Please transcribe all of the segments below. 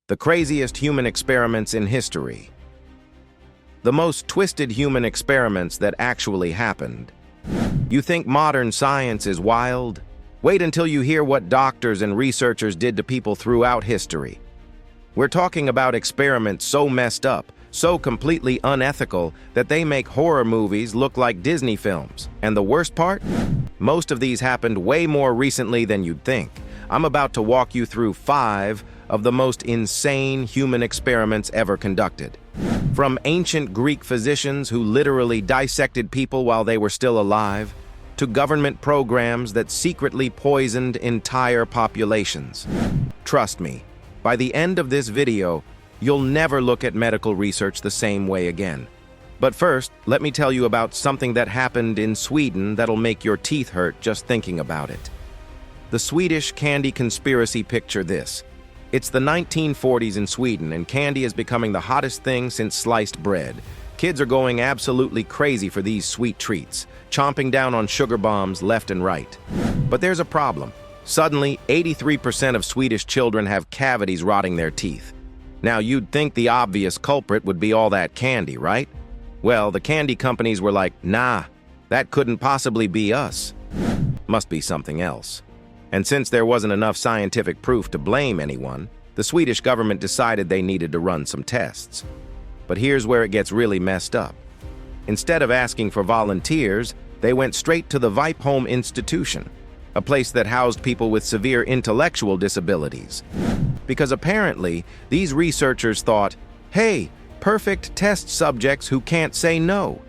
The craziest human experiments in history. The most twisted human experiments that actually happened. You think modern science is wild? Wait until you hear what doctors and researchers did to people throughout history. We're talking about experiments so messed up, so completely unethical, that they make horror movies look like Disney films. And the worst part? Most of these happened way more recently than you'd think. I'm about to walk you through 5 of the most insane human experiments ever conducted. From ancient Greek physicians who literally dissected people while they were still alive, to government programs that secretly poisoned entire populations. Trust me, by the end of this video, you'll never look at medical research the same way again. But first, let me tell you about something that happened in Sweden that'll make your teeth hurt just thinking about it. The Swedish candy conspiracy. Picture this. It's the 1940s in Sweden, and candy is becoming the hottest thing since sliced bread. Kids are going absolutely crazy for these sweet treats, chomping down on sugar bombs left and right. But there's a problem. Suddenly, 83% of Swedish children have cavities rotting their teeth. Now, you'd think the obvious culprit would be all that candy, right? Well, the candy companies were like, nah, that couldn't possibly be us. Must be something else. And since there wasn't enough scientific proof to blame anyone, the Swedish government decided they needed to run some tests. But here's where it gets really messed up. Instead of asking for volunteers, they went straight to the Vipholm Institution, a place that housed people with severe intellectual disabilities. Because apparently, these researchers thought, hey, perfect test subjects who can't say no.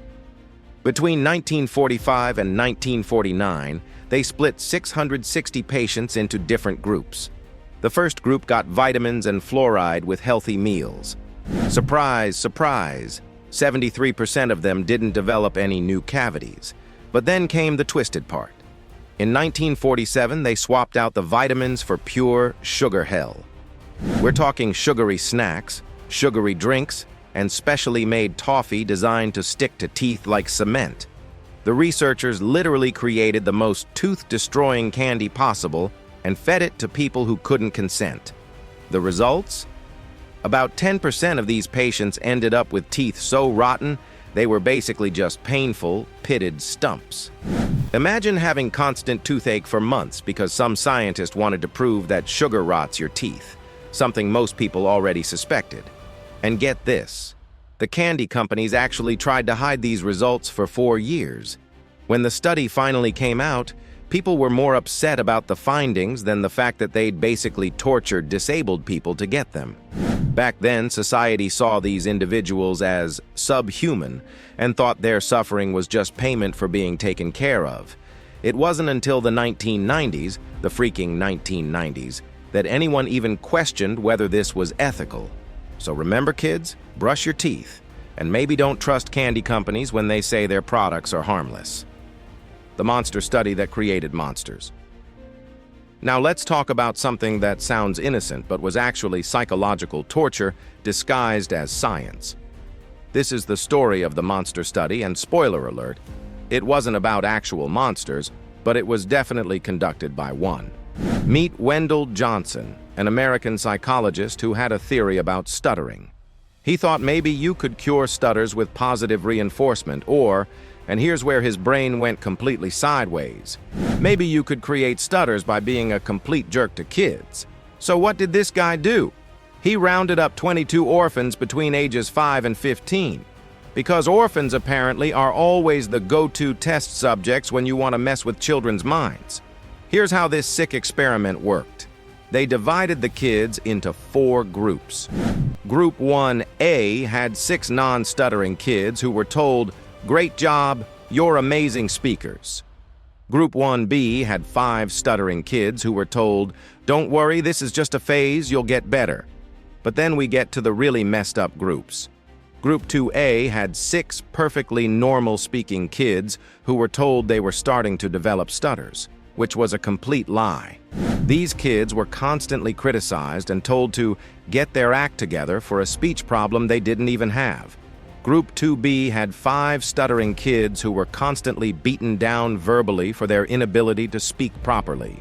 Between 1945 and 1949, they split 660 patients into different groups. The first group got vitamins and fluoride with healthy meals. Surprise, surprise, 73% of them didn't develop any new cavities. But then came the twisted part. In 1947, they swapped out the vitamins for pure sugar hell. We're talking sugary snacks, sugary drinks, and specially made toffee designed to stick to teeth like cement. The researchers literally created the most tooth-destroying candy possible and fed it to people who couldn't consent. The results? About 10% of these patients ended up with teeth so rotten, they were basically just painful, pitted stumps. Imagine having constant toothache for months because some scientist wanted to prove that sugar rots your teeth, something most people already suspected. And get this. The candy companies actually tried to hide these results for 4 years. When the study finally came out, people were more upset about the findings than the fact that they'd basically tortured disabled people to get them. Back then, society saw these individuals as subhuman and thought their suffering was just payment for being taken care of. It wasn't until the 1990s, the freaking 1990s, that anyone even questioned whether this was ethical. So remember, kids, brush your teeth, and maybe don't trust candy companies when they say their products are harmless. The monster study that created monsters. Now let's talk about something that sounds innocent but was actually psychological torture disguised as science. This is the story of the monster study, and spoiler alert, it wasn't about actual monsters, but it was definitely conducted by one. Meet Wendell Johnson, an American psychologist who had a theory about stuttering. He thought maybe you could cure stutters with positive reinforcement, or, and here's where his brain went completely sideways, maybe you could create stutters by being a complete jerk to kids. So what did this guy do? He rounded up 22 orphans between ages 5 and 15. Because orphans apparently are always the go-to test subjects when you want to mess with children's minds. Here's how this sick experiment worked. They divided the kids into 4 groups. Group 1A had 6 non-stuttering kids who were told, "Great job, you're amazing speakers." Group 1B had 5 stuttering kids who were told, "Don't worry, this is just a phase, you'll get better." But then we get to the really messed up groups. Group 2A had 6 perfectly normal-speaking kids who were told they were starting to develop stutters, which was a complete lie. These kids were constantly criticized and told to get their act together for a speech problem they didn't even have. Group 2B had 5 stuttering kids who were constantly beaten down verbally for their inability to speak properly.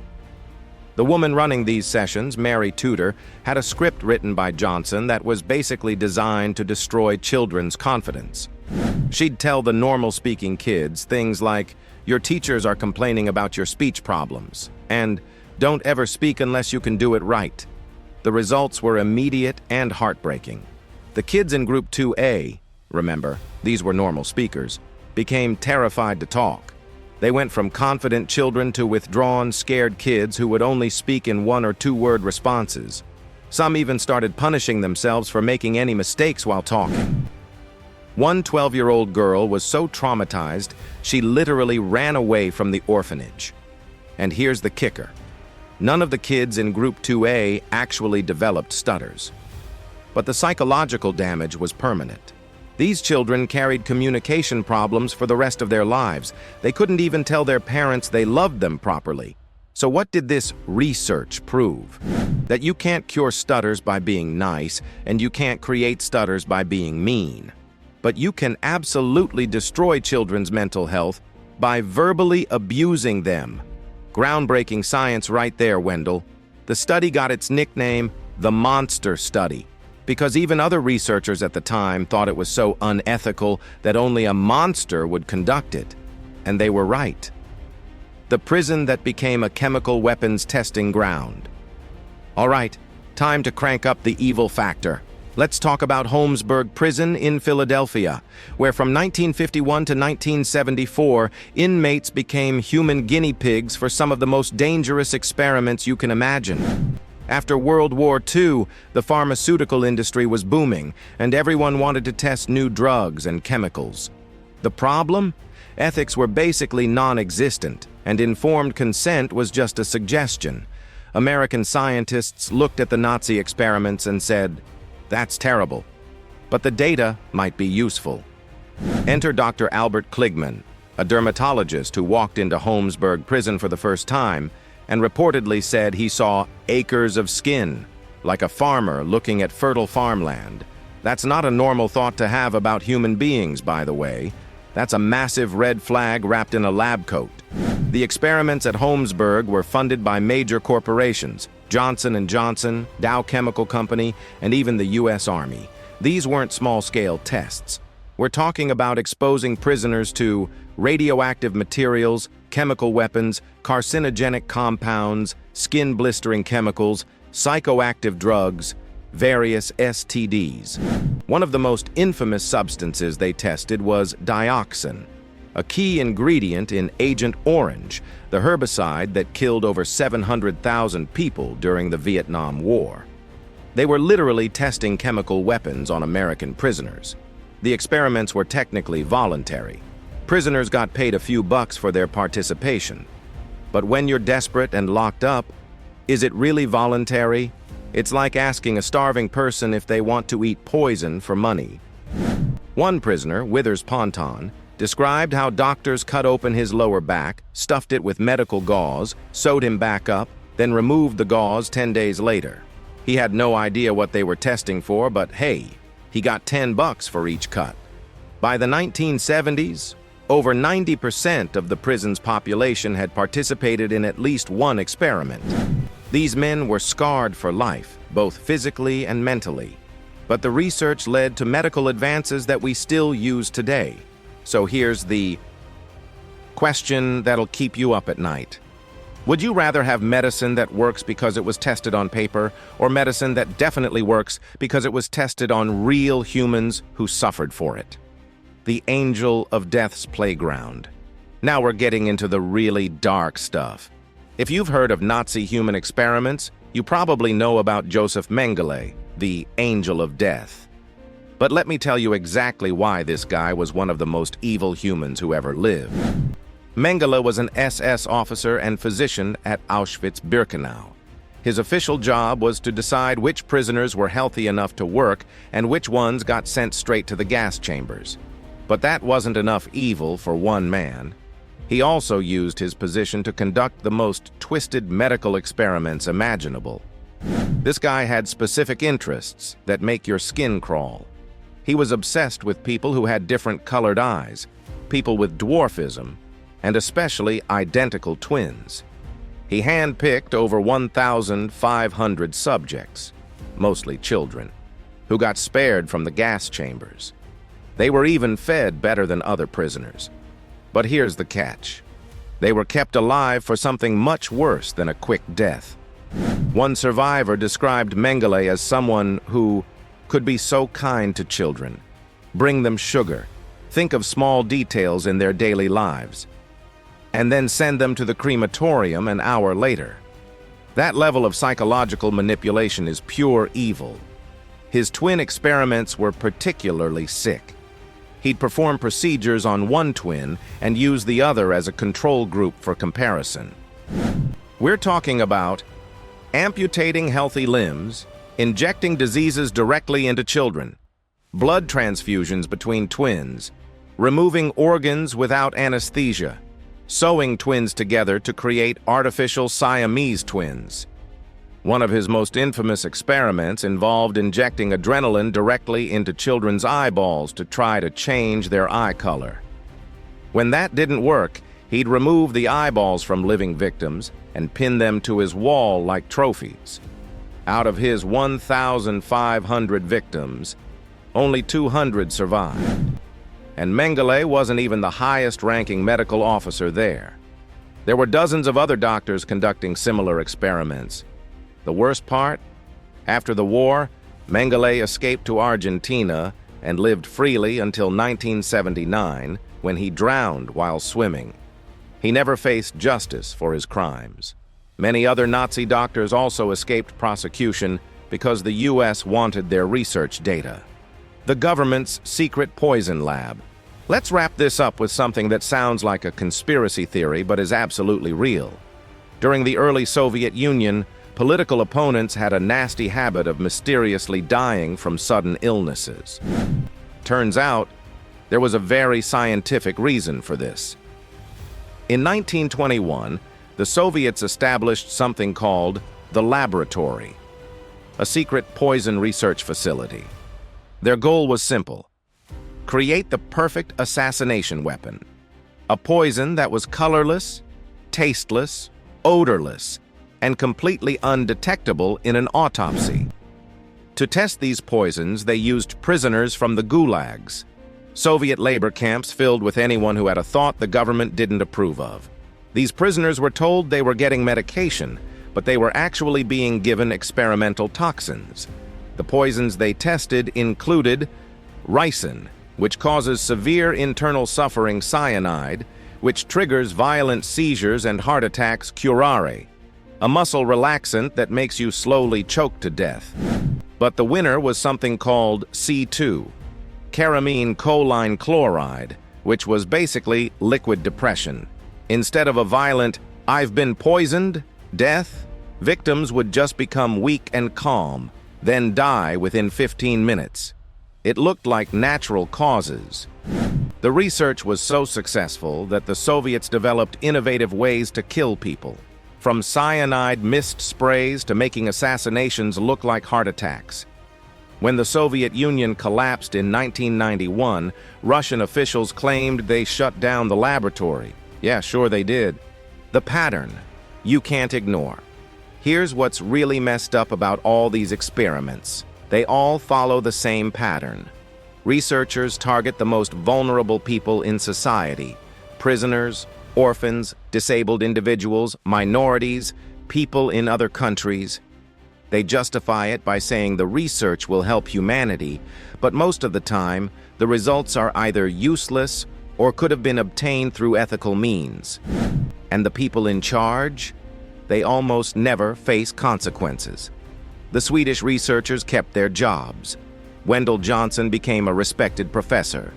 The woman running these sessions, Mary Tudor, had a script written by Johnson that was basically designed to destroy children's confidence. She'd tell the normal-speaking kids things like, "Your teachers are complaining about your speech problems," and "Don't ever speak unless you can do it right." The results were immediate and heartbreaking. The kids in Group 2A, remember, these were normal speakers, became terrified to talk. They went from confident children to withdrawn, scared kids who would only speak in one- or two-word responses. Some even started punishing themselves for making any mistakes while talking. One 12-year-old girl was so traumatized, she literally ran away from the orphanage. And here's the kicker. None of the kids in Group 2A actually developed stutters. But the psychological damage was permanent. These children carried communication problems for the rest of their lives. They couldn't even tell their parents they loved them properly. So what did this research prove? That you can't cure stutters by being nice, and you can't create stutters by being mean. But you can absolutely destroy children's mental health by verbally abusing them. Groundbreaking science right there, Wendell. The study got its nickname, the Monster Study, because even other researchers at the time thought it was so unethical that only a monster would conduct it. And they were right. The prison that became a chemical weapons testing ground. All right, time to crank up the evil factor. Let's talk about Holmesburg Prison in Philadelphia, where from 1951 to 1974, inmates became human guinea pigs for some of the most dangerous experiments you can imagine. After World War II, the pharmaceutical industry was booming, and everyone wanted to test new drugs and chemicals. The problem? Ethics were basically non-existent, and informed consent was just a suggestion. American scientists looked at the Nazi experiments and said, "That's terrible, but the data might be useful." Enter Dr. Albert Kligman, a dermatologist who walked into Holmesburg Prison for the first time and reportedly said he saw acres of skin, like a farmer looking at fertile farmland. That's not a normal thought to have about human beings, by the way. That's a massive red flag wrapped in a lab coat. The experiments at Holmesburg were funded by major corporations, Johnson & Johnson, Dow Chemical Company, and even the U.S. Army. These weren't small-scale tests. We're talking about exposing prisoners to radioactive materials, chemical weapons, carcinogenic compounds, skin-blistering chemicals, psychoactive drugs, various STDs. One of the most infamous substances they tested was dioxin, a key ingredient in Agent Orange, the herbicide that killed over 700,000 people during the Vietnam War. They were literally testing chemical weapons on American prisoners. The experiments were technically voluntary. Prisoners got paid a few bucks for their participation. But when you're desperate and locked up, is it really voluntary? It's like asking a starving person if they want to eat poison for money. One prisoner, Withers Ponton, described how doctors cut open his lower back, stuffed it with medical gauze, sewed him back up, then removed the gauze 10 days later. He had no idea what they were testing for, but hey, he got 10 bucks for each cut. By the 1970s, over 90% of the prison's population had participated in at least one experiment. These men were scarred for life, both physically and mentally. But the research led to medical advances that we still use today. So here's the question that'll keep you up at night. Would you rather have medicine that works because it was tested on paper, or medicine that definitely works because it was tested on real humans who suffered for it? The angel of death's playground. Now we're getting into the really dark stuff. If you've heard of Nazi human experiments, you probably know about Joseph Mengele, the angel of death. But let me tell you exactly why this guy was one of the most evil humans who ever lived. Mengele was an SS officer and physician at Auschwitz-Birkenau. His official job was to decide which prisoners were healthy enough to work and which ones got sent straight to the gas chambers. But that wasn't enough evil for one man. He also used his position to conduct the most twisted medical experiments imaginable. This guy had specific interests that make your skin crawl. He was obsessed with people who had different colored eyes, people with dwarfism, and especially identical twins. He handpicked over 1,500 subjects, mostly children, who got spared from the gas chambers. They were even fed better than other prisoners. But here's the catch. They were kept alive for something much worse than a quick death. One survivor described Mengele as someone who could be so kind to children, bring them sugar, think of small details in their daily lives, and then send them to the crematorium an hour later. That level of psychological manipulation is pure evil. His twin experiments were particularly sick. He'd perform procedures on one twin and use the other as a control group for comparison. We're talking about amputating healthy limbs, injecting diseases directly into children, blood transfusions between twins, removing organs without anesthesia, sewing twins together to create artificial Siamese twins. One of his most infamous experiments involved injecting adrenaline directly into children's eyeballs to try to change their eye color. When that didn't work, he'd remove the eyeballs from living victims and pin them to his wall like trophies. Out of his 1,500 victims, only 200 survived. And Mengele wasn't even the highest-ranking medical officer there. There were dozens of other doctors conducting similar experiments. The worst part? After the war, Mengele escaped to Argentina and lived freely until 1979, when he drowned while swimming. He never faced justice for his crimes. Many other Nazi doctors also escaped prosecution because the U.S. wanted their research data. The government's secret poison lab. Let's wrap this up with something that sounds like a conspiracy theory but is absolutely real. During the early Soviet Union, political opponents had a nasty habit of mysteriously dying from sudden illnesses. Turns out, there was a very scientific reason for this. In 1921, the Soviets established something called the Laboratory, a secret poison research facility. Their goal was simple: create the perfect assassination weapon, a poison that was colorless, tasteless, odorless, and completely undetectable in an autopsy. To test these poisons, they used prisoners from the gulags, Soviet labor camps filled with anyone who had a thought the government didn't approve of. These prisoners were told they were getting medication, but they were actually being given experimental toxins. The poisons they tested included ricin, which causes severe internal suffering; cyanide, which triggers violent seizures and heart attacks; curare, a muscle relaxant that makes you slowly choke to death. But the winner was something called C2, caramine choline chloride, which was basically liquid depression. Instead of a violent, "I've been poisoned," death, victims would just become weak and calm, then die within 15 minutes. It looked like natural causes. The research was so successful that the Soviets developed innovative ways to kill people, from cyanide mist sprays to making assassinations look like heart attacks. When the Soviet Union collapsed in 1991, Russian officials claimed they shut down the laboratory. Yeah, sure they did. The pattern you can't ignore. Here's what's really messed up about all these experiments. They all follow the same pattern. Researchers target the most vulnerable people in society: prisoners, orphans, disabled individuals, minorities, people in other countries. They justify it by saying the research will help humanity, but most of the time, the results are either useless or could have been obtained through ethical means. And the people in charge? They almost never face consequences. The Swedish researchers kept their jobs. Wendell Johnson became a respected professor.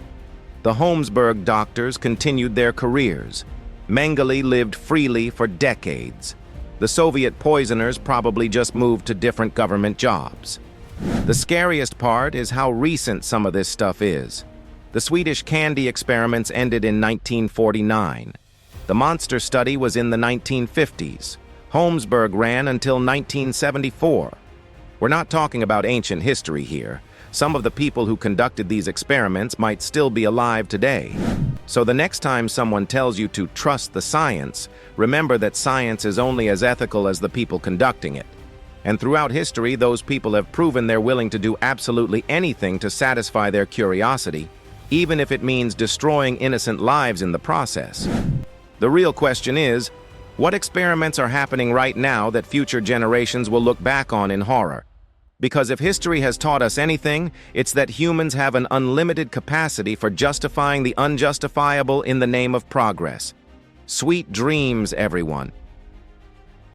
The Holmesburg doctors continued their careers. Mengele lived freely for decades. The Soviet poisoners probably just moved to different government jobs. The scariest part is how recent some of this stuff is. The Swedish candy experiments ended in 1949. The monster study was in the 1950s. Holmesburg ran until 1974. We're not talking about ancient history here. Some of the people who conducted these experiments might still be alive today. So the next time someone tells you to trust the science, remember that science is only as ethical as the people conducting it. And throughout history, those people have proven they're willing to do absolutely anything to satisfy their curiosity, even if it means destroying innocent lives in the process. The real question is, what experiments are happening right now that future generations will look back on in horror? Because if history has taught us anything, it's that humans have an unlimited capacity for justifying the unjustifiable in the name of progress. Sweet dreams, everyone.